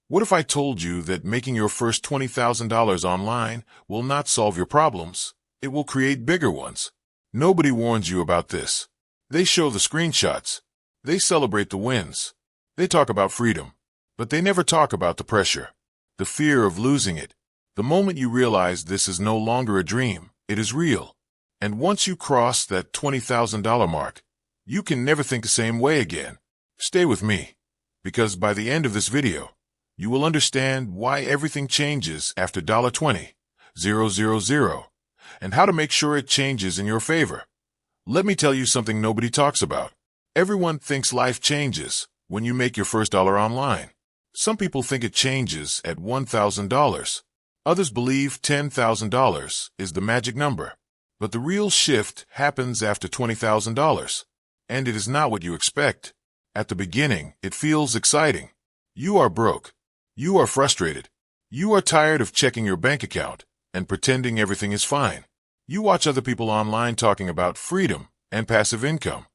What if I told you that making your first $20,000 online will not solve your problems? It will create bigger ones. Nobody warns you about this. They show the screenshots. They celebrate the wins. They talk about freedom. But they never talk about the pressure, the fear of losing it. The moment you realize this is no longer a dream, it is real. And once you cross that $20,000 mark, you can never think the same way again. Stay with me, because by the end of this video, you will understand why everything changes after $20,000, and how to make sure it changes in your favor. Let me tell you something nobody talks about. Everyone thinks life changes when you make your first dollar online. Some people think it changes at $1,000. Others believe $10,000 is the magic number. But the real shift happens after $20,000. And it is not what you expect. At the beginning, it feels exciting. You are broke. You are frustrated. You are tired of checking your bank account and pretending everything is fine. You watch other people online talking about freedom and passive income.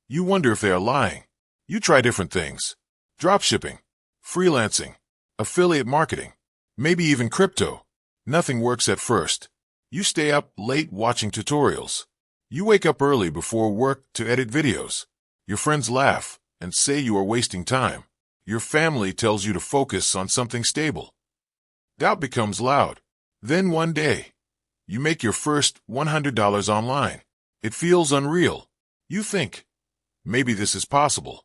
You wonder if they are lying. You try different things. Dropshipping, freelancing, affiliate marketing, maybe even crypto. Nothing works at first. You stay up late watching tutorials. You wake up early before work to edit videos. Your friends laugh and say you are wasting time. Your family tells you to focus on something stable. Doubt becomes loud. Then one day, you make your first $100 online. It feels unreal. You think, maybe this is possible.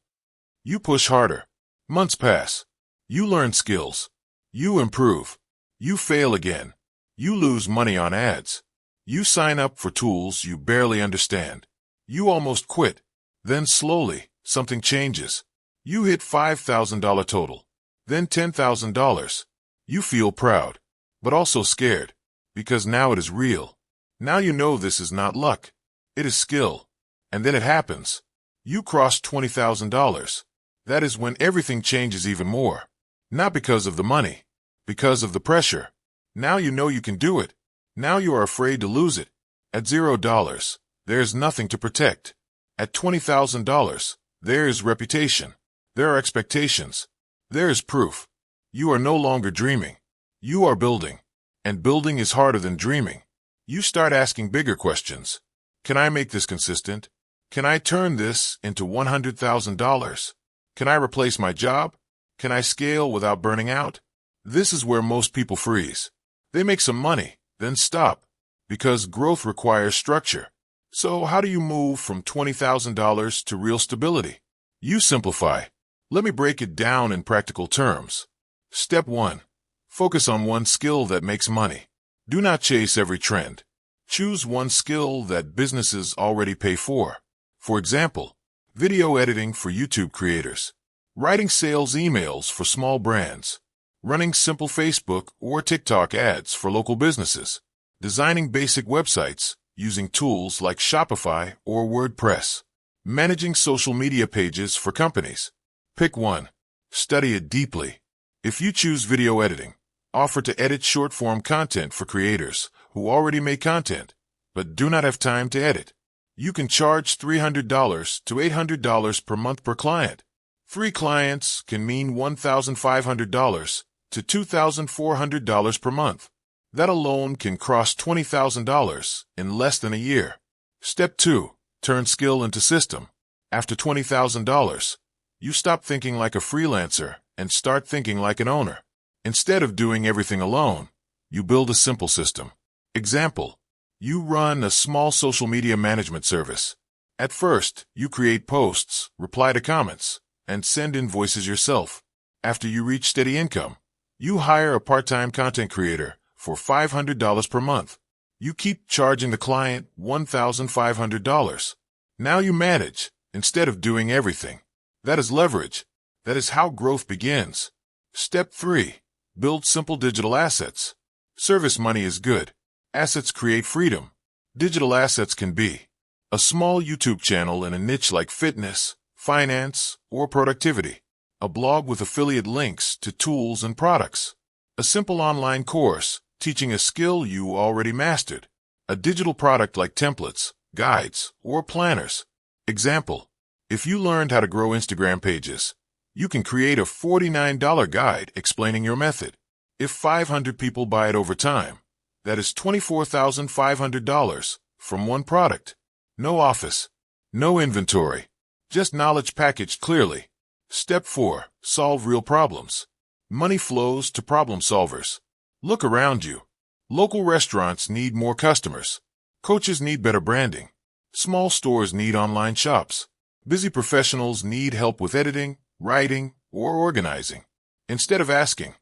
You push harder. Months pass. You learn skills. You improve. You fail again. You lose money on ads. You sign up for tools you barely understand. You almost quit. Then slowly, something changes. You hit $5,000 total. Then $10,000. You feel proud, but also scared, because now it is real. Now you know this is not luck. It is skill. And then it happens. You cross $20,000. That is when everything changes even more. Not because of the money, because of the pressure. Now you know you can do it. Now you are afraid to lose it. At $0, there is nothing to protect. At $20,000, there is reputation. There are expectations. There is proof. You are no longer dreaming. You are building. And building is harder than dreaming. You start asking bigger questions. Can I make this consistent? Can I turn this into $100,000? Can I replace my job? Can I scale without burning out? This is where most people freeze. They make some money, then stop, because growth requires structure. So how do you move from $20,000 to real stability? You simplify. Let me break it down in practical terms. Step 1. Focus on one skill that makes money. Do not chase every trend. Choose one skill that businesses already pay for. For example, video editing for YouTube creators, writing sales emails for small brands, running simple Facebook or TikTok ads for local businesses, designing basic websites using tools like Shopify or WordPress, managing social media pages for companies. Pick one. Study it deeply. If you choose video editing, offer to edit short-form content for creators who already make content but do not have time to edit. You can charge $300 to $800 per month per client. 3 clients can mean $1,500 to $2,400 per month. That alone can cross $20,000 in less than a year. Step 2. Turn skill into system. After $20,000, you stop thinking like a freelancer and start thinking like an owner. Instead of doing everything alone, you build a simple system. Example, you run a small social media management service. At first, you create posts, reply to comments, and send invoices yourself. After you reach steady income, you hire a part-time content creator for $500 per month. You keep charging the client $1,500. Now you manage instead of doing everything. That is leverage. That is how growth begins. Step 3. Build simple digital assets. Service money is good. Assets create freedom. Digital assets can be a small YouTube channel in a niche like fitness, finance, or productivity, a blog with affiliate links to tools and products, a simple online course teaching a skill you already mastered, a digital product like templates, guides, or planners. Example, if you learned how to grow Instagram pages, You can create a $49 guide explaining your method. If 500 people buy it over time, that is $24,500 from one product. No office, no inventory, just knowledge packaged clearly. Step 4. Solve real problems. Money flows to problem solvers. Look around you. Local restaurants need more customers. Coaches need better branding. Small stores need online shops. Busy professionals need help with editing, writing, or organizing. Instead of asking,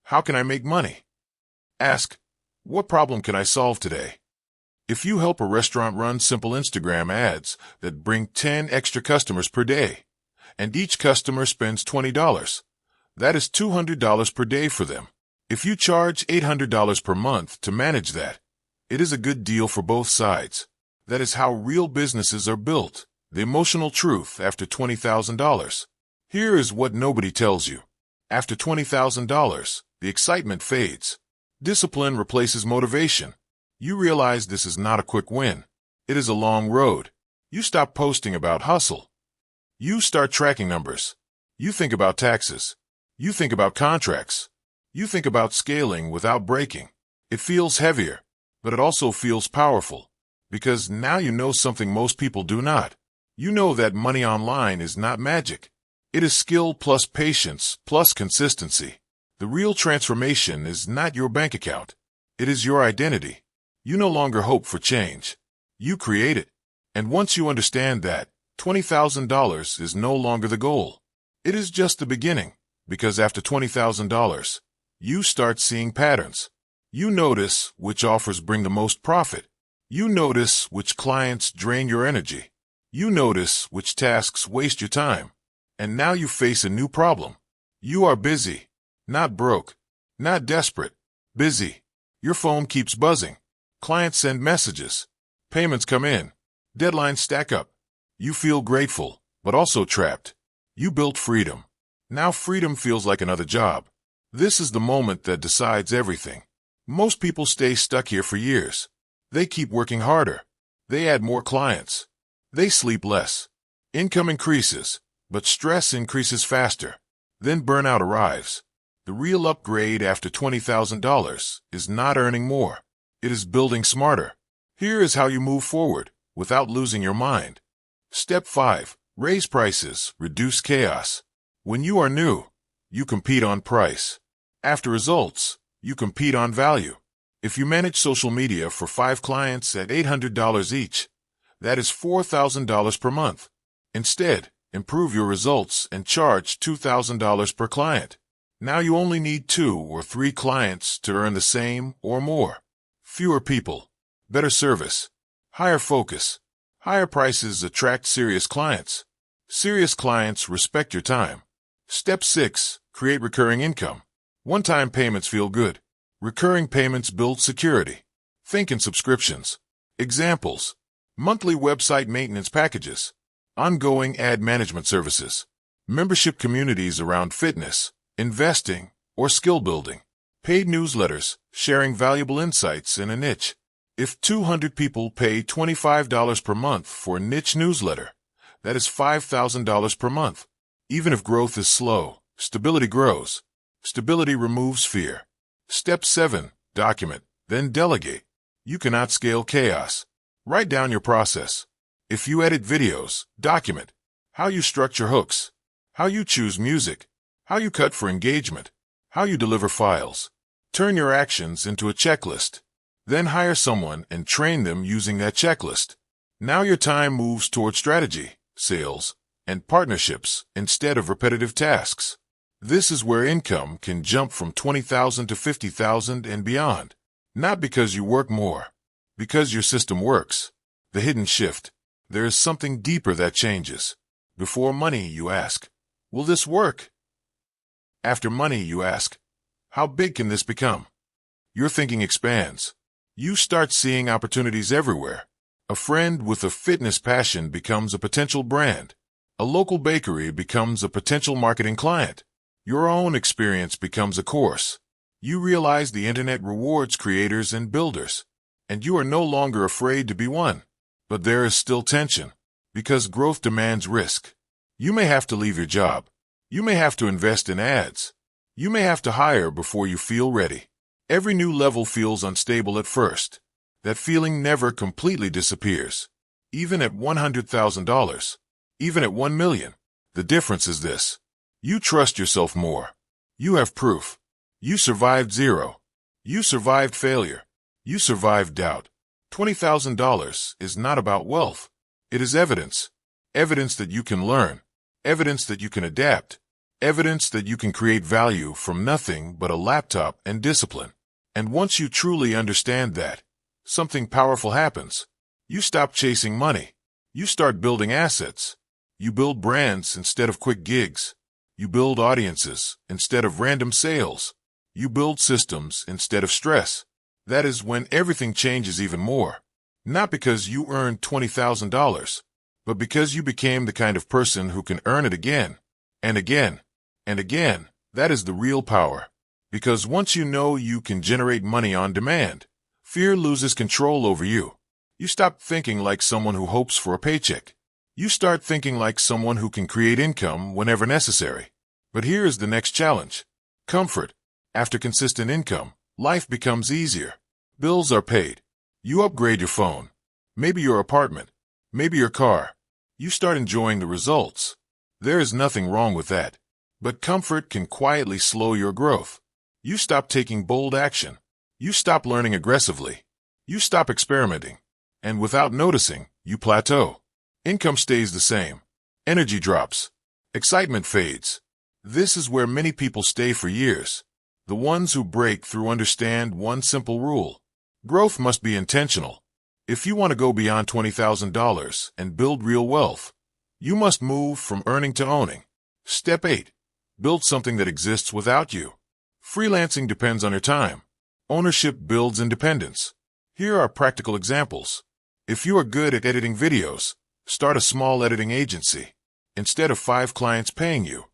"How can I make money?" ask, "What problem can I solve today?" If you help a restaurant run simple Instagram ads that bring 10 extra customers per day, and each customer spends $20, that is $200 per day for them. If you charge $800 per month to manage that, it is a good deal for both sides. That is how real businesses are built. The emotional truth after $20,000. Here is what nobody tells you. After $20,000, the excitement fades. Discipline replaces motivation. You realize this is not a quick win. It is a long road. You stop posting about hustle. You start tracking numbers. You think about taxes. You think about contracts. You think about scaling without breaking. It feels heavier, but it also feels powerful, because now you know something most people do not. You know that money online is not magic. It is skill plus patience plus consistency. The real transformation is not your bank account. It is your identity. You no longer hope for change. You create it. And once you understand that, $20,000 is no longer the goal. It is just the beginning, because after $20,000, you start seeing patterns. You notice which offers bring the most profit. You notice which clients drain your energy. You notice which tasks waste your time. And now you face a new problem. You are busy, not broke, not desperate, busy. Your phone keeps buzzing. Clients send messages. Payments come in. Deadlines stack up. You feel grateful, but also trapped. You built freedom. Now freedom feels like another job. This is the moment that decides everything. Most people stay stuck here for years. They keep working harder. They add more clients. They sleep less. Income increases, but stress increases faster. Then burnout arrives. The real upgrade after $20,000 is not earning more. It is building smarter. Here is how you move forward without losing your mind. Step 5. Raise prices, reduce chaos. When you are new, you compete on price. After results, you compete on value. If you manage social media for 5 clients at $800 each, that is $4,000 per month. Instead, improve your results and charge $2,000 per client. Now you only need 2 or 3 clients to earn the same or more. Fewer people, better service, higher focus. Higher prices attract serious clients. Serious clients respect your time. Step 6. Create recurring income. One-time payments feel good. Recurring payments build security. Think in subscriptions. Examples: monthly website maintenance packages, ongoing ad management services, membership communities around fitness, investing, or skill building, paid newsletters sharing valuable insights in a niche. If 200 people pay $25 per month for a niche newsletter, that is $5,000 per month. Even if growth is slow, stability grows. Stability removes fear. Step 7. Document, then delegate. You cannot scale chaos. Write down your process. If you edit videos, document how you structure hooks, how you choose music, how you cut for engagement, how you deliver files. Turn your actions into a checklist. Then hire someone and train them using that checklist. Now your time moves toward strategy, sales, and partnerships instead of repetitive tasks. This is where income can jump from $20,000 to $50,000 and beyond. Not because you work more, because your system works. The hidden shift. There is something deeper that changes. Before money, you ask, will this work? After money, you ask, how big can this become? Your thinking expands. You start seeing opportunities everywhere. A friend with a fitness passion becomes a potential brand. A local bakery becomes a potential marketing client. Your own experience becomes a course. You realize the internet rewards creators and builders, and you are no longer afraid to be one. But there is still tension, because growth demands risk. You may have to leave your job. You may have to invest in ads. You may have to hire before you feel ready. Every new level feels unstable at first. That feeling never completely disappears. Even at $100,000. Even at 1 million. The difference is this. You trust yourself more. You have proof. You survived zero. You survived failure. You survived doubt. $20,000 is not about wealth. It is evidence. Evidence that you can learn. Evidence that you can adapt. Evidence that you can create value from nothing but a laptop and discipline. And once you truly understand that, something powerful happens. You stop chasing money. You start building assets. You build brands instead of quick gigs. You build audiences instead of random sales. You build systems instead of stress. That is when everything changes even more. Not because you earned $20,000, but because you became the kind of person who can earn it again, and again, and again. That is the real power. Because once you know you can generate money on demand, fear loses control over you. You stop thinking like someone who hopes for a paycheck. You start thinking like someone who can create income whenever necessary. But here is the next challenge. Comfort. After consistent income, life becomes easier. Bills are paid. You upgrade your phone. Maybe your apartment. Maybe your car. You start enjoying the results. There is nothing wrong with that. But comfort can quietly slow your growth. You stop taking bold action. You stop learning aggressively. You stop experimenting. And without noticing, you plateau. Income stays the same. Energy drops. Excitement fades. This is where many people stay for years. The ones who break through understand one simple rule. Growth must be intentional. If you want to go beyond $20,000 and build real wealth, you must move from earning to owning. Step 8. Build something that exists without you. Freelancing depends on your time. Ownership builds independence. Here are practical examples. If you are good at editing videos, start a small editing agency. Instead of 5 clients paying you,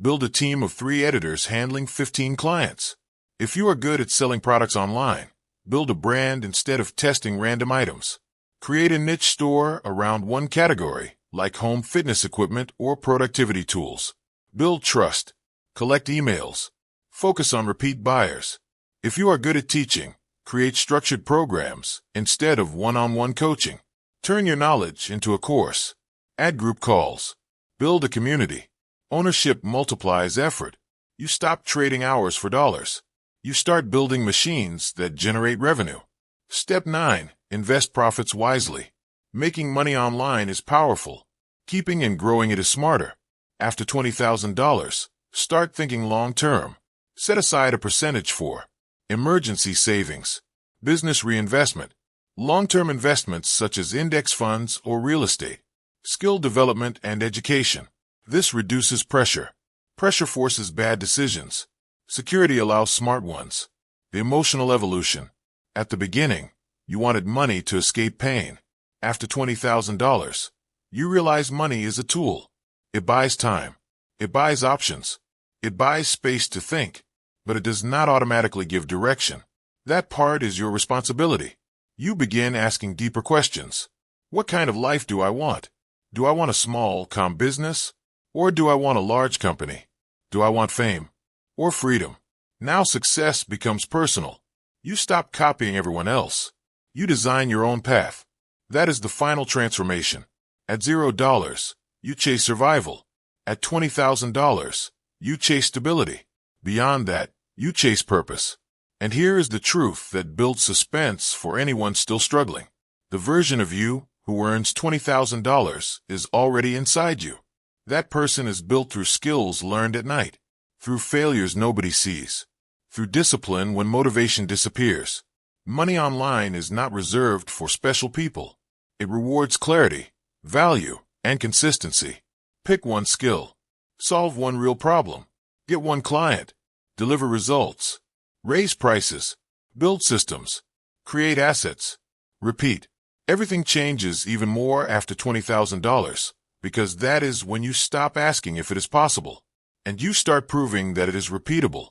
build a team of 3 editors handling 15 clients. If you are good at selling products online, build a brand instead of testing random items. Create a niche store around one category, like home fitness equipment or productivity tools. Build trust. Collect emails. Focus on repeat buyers. If you are good at teaching, create structured programs instead of one-on-one coaching. Turn your knowledge into a course. Add group calls. Build a community. Ownership multiplies effort. You stop trading hours for dollars. You start building machines that generate revenue. Step 9. Invest profits wisely. Making money online is powerful. Keeping and growing it is smarter. After $20,000, start thinking long-term. Set aside a percentage for emergency savings, business reinvestment, long-term investments such as index funds or real estate, skill development and education. This reduces pressure. Pressure forces bad decisions. Security allows smart ones. The emotional evolution. At the beginning, you wanted money to escape pain. After $20,000, you realize money is a tool. It buys time. It buys options. It buys space to think. But it does not automatically give direction. That part is your responsibility. You begin asking deeper questions. What kind of life do I want? Do I want a small, calm business? Or do I want a large company? Do I want fame? Or freedom? Now success becomes personal. You stop copying everyone else. You design your own path. That is the final transformation. At $0, you chase survival. At $20,000, you chase stability. Beyond that, you chase purpose. And here is the truth that builds suspense for anyone still struggling. The version of you who earns $20,000 is already inside you. That person is built through skills learned at night, through failures nobody sees, through discipline when motivation disappears. Money online is not reserved for special people. It rewards clarity, value, and consistency. Pick one skill. Solve one real problem. Get one client. Deliver results. Raise prices. Build systems. Create assets. Repeat. Everything changes even more after $20,000, because that is when you stop asking if it is possible, and you start proving that it is repeatable.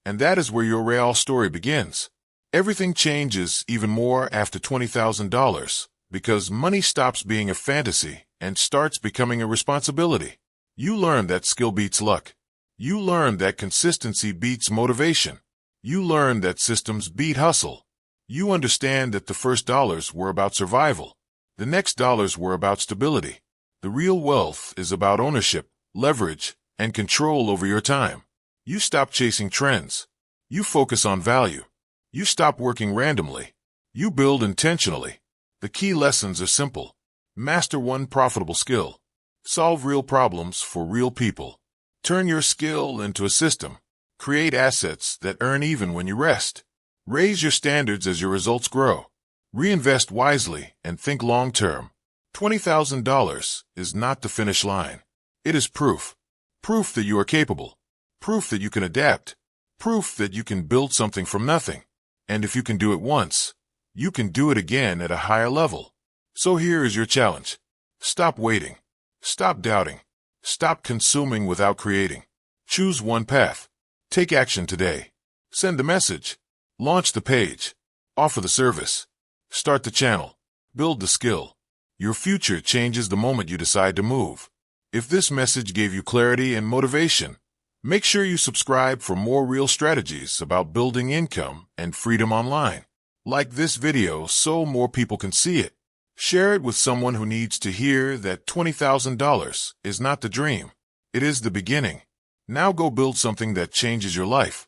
And that is where your real story begins. Everything changes even more after $20,000, because money stops being a fantasy and starts becoming a responsibility. You learn that skill beats luck. You learned that consistency beats motivation. You learned that systems beat hustle. You understand that the first dollars were about survival. The next dollars were about stability. The real wealth is about ownership, leverage, and control over your time. You stop chasing trends. You focus on value. You stop working randomly. You build intentionally. The key lessons are simple. Master one profitable skill. Solve real problems for real people. Turn your skill into a system. Create assets that earn even when you rest. Raise your standards as your results grow. Reinvest wisely and think long-term. $20,000 is not the finish line. It is proof. Proof that you are capable. Proof that you can adapt. Proof that you can build something from nothing. And if you can do it once, you can do it again at a higher level. So here is your challenge. Stop waiting. Stop doubting. Stop consuming without creating. Choose one path. Take action today. Send the message. Launch the page. Offer the service. Start the channel. Build the skill. Your future changes the moment you decide to move. If this message gave you clarity and motivation, make sure you subscribe for more real strategies about building income and freedom online. Like this video so more people can see it. Share it with someone who needs to hear that $20,000 is not the dream. It is the beginning. Now go build something that changes your life.